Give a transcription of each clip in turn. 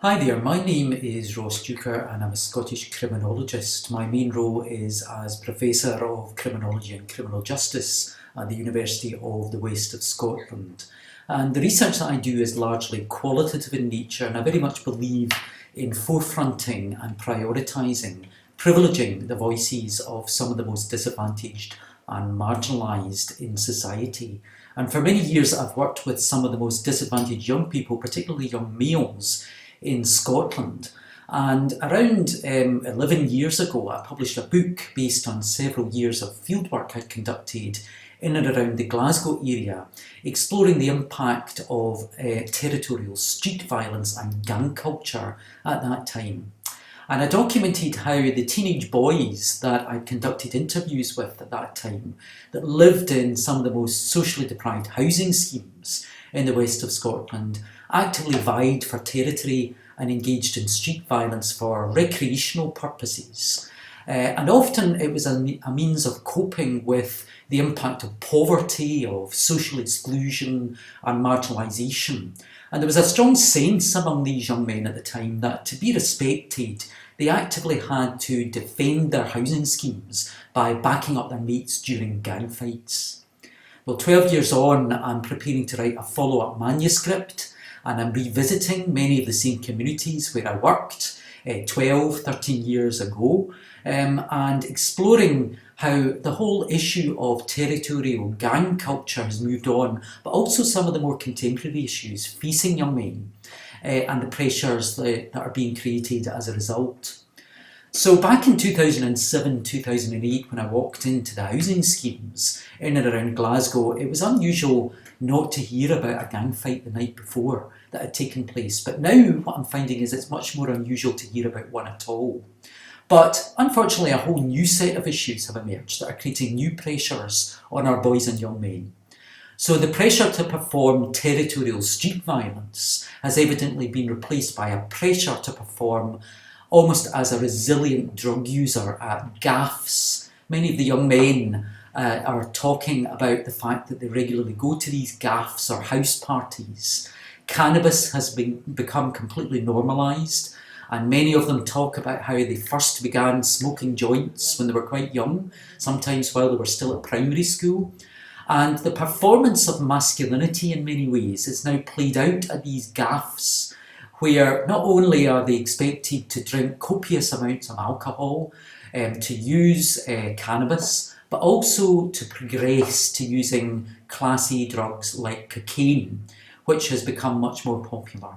Hi there, my name is Ross Duker and I'm a Scottish criminologist. My main role is as Professor of Criminology and Criminal Justice at the University of the West of Scotland. And the research that I do is largely qualitative in nature, and I very much believe in forefronting and prioritising, privileging the voices of some of the most disadvantaged and marginalised in society. And for many years I've worked with some of the most disadvantaged young people, particularly young males, in Scotland. And around 11 years ago, I published a book based on several years of fieldwork I'd conducted in and around the Glasgow area, exploring the impact of territorial street violence and gang culture at that time. And I documented how the teenage boys that I conducted interviews with at that time, that lived in some of the most socially deprived housing schemes in the west of Scotland, actively vied for territory and engaged in street violence for recreational purposes. And often it was a means of coping with the impact of poverty, of social exclusion and marginalisation. And there was a strong sense among these young men at the time that to be respected, they actively had to defend their housing schemes by backing up their mates during gang fights. Well, 12 years on, I'm preparing to write a follow-up manuscript, and I'm revisiting many of the same communities where I worked 12, 13 years ago, and exploring how the whole issue of territorial gang culture has moved on, but also some of the more contemporary issues facing young men and the pressures that are being created as a result. So back in 2007, 2008, when I walked into the housing schemes in and around Glasgow, it was unusual not to hear about a gang fight the night before that had taken place. But now what I'm finding is it's much more unusual to hear about one at all. But unfortunately, a whole new set of issues have emerged that are creating new pressures on our boys and young men. So the pressure to perform territorial street violence has evidently been replaced by a pressure to perform almost as a resilient drug user at gaffs. Many of the young men are talking about the fact that they regularly go to these gaffs or house parties. Cannabis has become completely normalised, and many of them talk about how they first began smoking joints when they were quite young, sometimes while they were still at primary school. And the performance of masculinity in many ways is now played out at these gaffs, where not only are they expected to drink copious amounts of alcohol, to use cannabis, but also to progress to using Class A drugs like cocaine, which has become much more popular.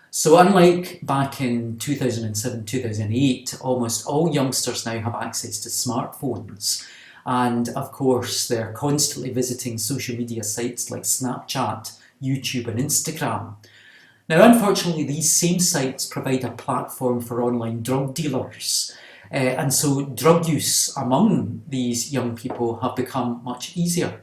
So unlike back in 2007, 2008, almost all youngsters now have access to smartphones. And of course, they're constantly visiting social media sites like Snapchat, YouTube and Instagram. Now, unfortunately, these same sites provide a platform for online drug dealers. And so drug use among these young people have become much easier.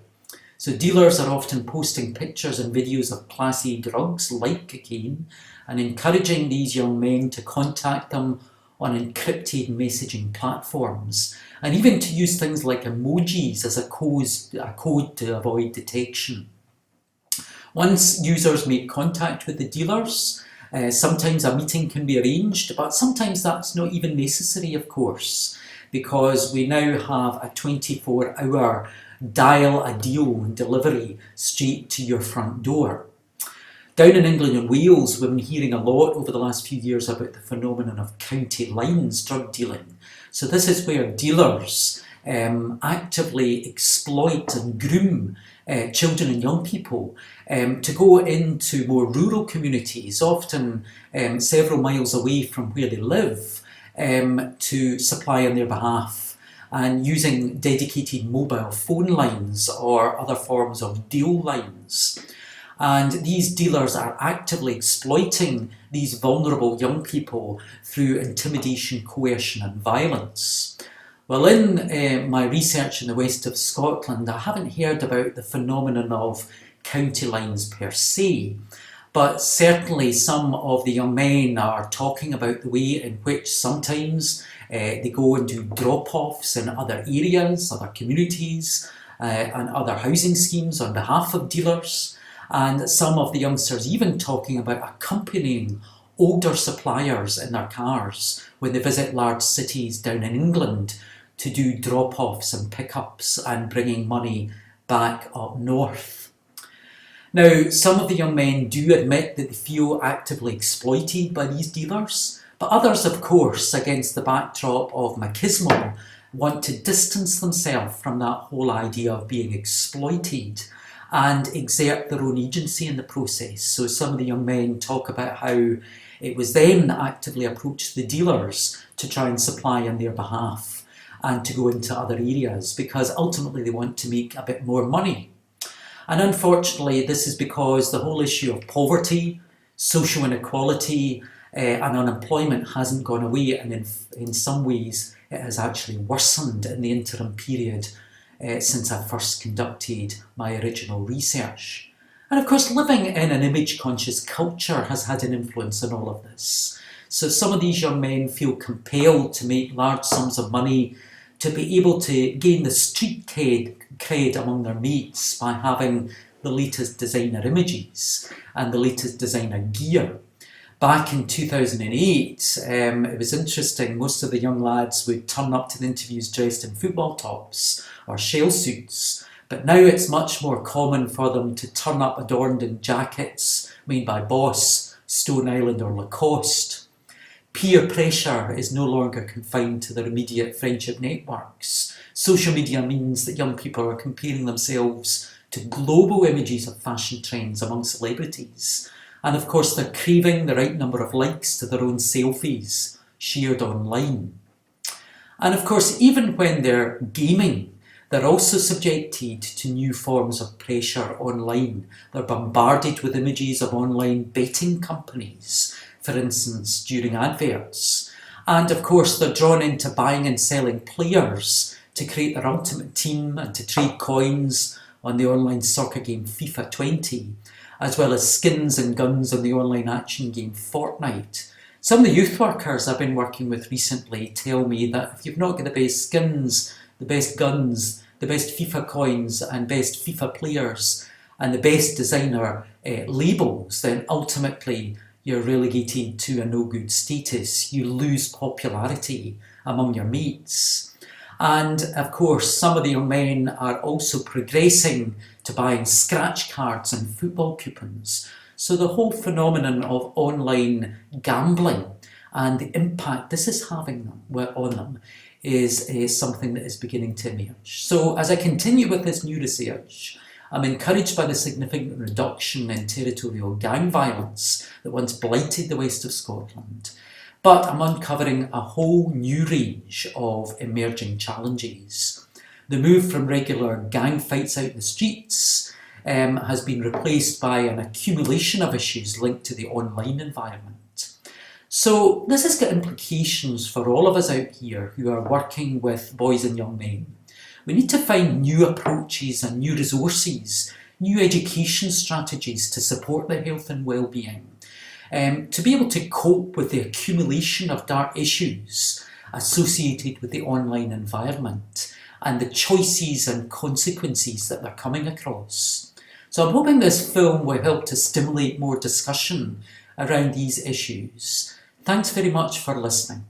So dealers are often posting pictures and videos of Class A drugs like cocaine and encouraging these young men to contact them on encrypted messaging platforms, and even to use things like emojis as a code to avoid detection. Once users make contact with the dealers, sometimes a meeting can be arranged, but sometimes that's not even necessary, of course, because we now have a 24-hour dial a deal delivery straight to your front door. Down in England and Wales, we've been hearing a lot over the last few years about the phenomenon of county lines drug dealing. So this is where dealers actively exploit and groom children and young people to go into more rural communities, often several miles away from where they live, to supply on their behalf, and using dedicated mobile phone lines or other forms of deal lines. And these dealers are actively exploiting these vulnerable young people through intimidation, coercion and violence. Well, in my research in the west of Scotland, I haven't heard about the phenomenon of county lines per se, but certainly some of the young men are talking about the way in which sometimes they go and do drop-offs in other areas, other communities and other housing schemes on behalf of dealers. And some of the youngsters even talking about accompanying older suppliers in their cars when they visit large cities down in England to do drop-offs and pickups and bringing money back up north. Now, some of the young men do admit that they feel actively exploited by these dealers, but others, of course, against the backdrop of machismo, want to distance themselves from that whole idea of being exploited and exert their own agency in the process. So some of the young men talk about how it was them that actively approached the dealers to try and supply on their behalf and to go into other areas because ultimately they want to make a bit more money. And unfortunately, this is because the whole issue of poverty, social inequality, and unemployment hasn't gone away, and in some ways it has actually worsened in the interim period since I first conducted my original research. And of course, living in an image-conscious culture has had an influence on all of this. So some of these young men feel compelled to make large sums of money to be able to gain the street cred among their mates by having the latest designer images and the latest designer gear. Back in 2008, it was interesting, most of the young lads would turn up to the interviews dressed in football tops or shell suits, but now it's much more common for them to turn up adorned in jackets made by Boss, Stone Island or Lacoste. Peer pressure is no longer confined to their immediate friendship networks. Social media means that young people are comparing themselves to global images of fashion trends among celebrities. And of course, they're craving the right number of likes to their own selfies shared online. And of course, even when they're gaming, they're also subjected to new forms of pressure online. They're bombarded with images of online betting companies, for instance, during adverts. And of course, they're drawn into buying and selling players to create their ultimate team and to trade coins on the online soccer game FIFA 20, as well as skins and guns on the online action game Fortnite. Some of the youth workers I've been working with recently tell me that if you've not got the best skins, the best guns, the best FIFA coins and best FIFA players and the best designer labels, then ultimately you're relegated to a no-good status. You lose popularity among your mates. And of course, some of the young men are also progressing to buying scratch cards and football coupons. So the whole phenomenon of online gambling and the impact this is having on them is something that is beginning to emerge. So as I continue with this new research, I'm encouraged by the significant reduction in territorial gang violence that once blighted the west of Scotland. But I'm uncovering a whole new range of emerging challenges. The move from regular gang fights out in the streets has been replaced by an accumulation of issues linked to the online environment. So this has got implications for all of us out here who are working with boys and young men. We need to find new approaches and new resources, new education strategies to support their health and well-being, to be able to cope with the accumulation of dark issues associated with the online environment and the choices and consequences that they're coming across. So I'm hoping this film will help to stimulate more discussion around these issues. Thanks very much for listening.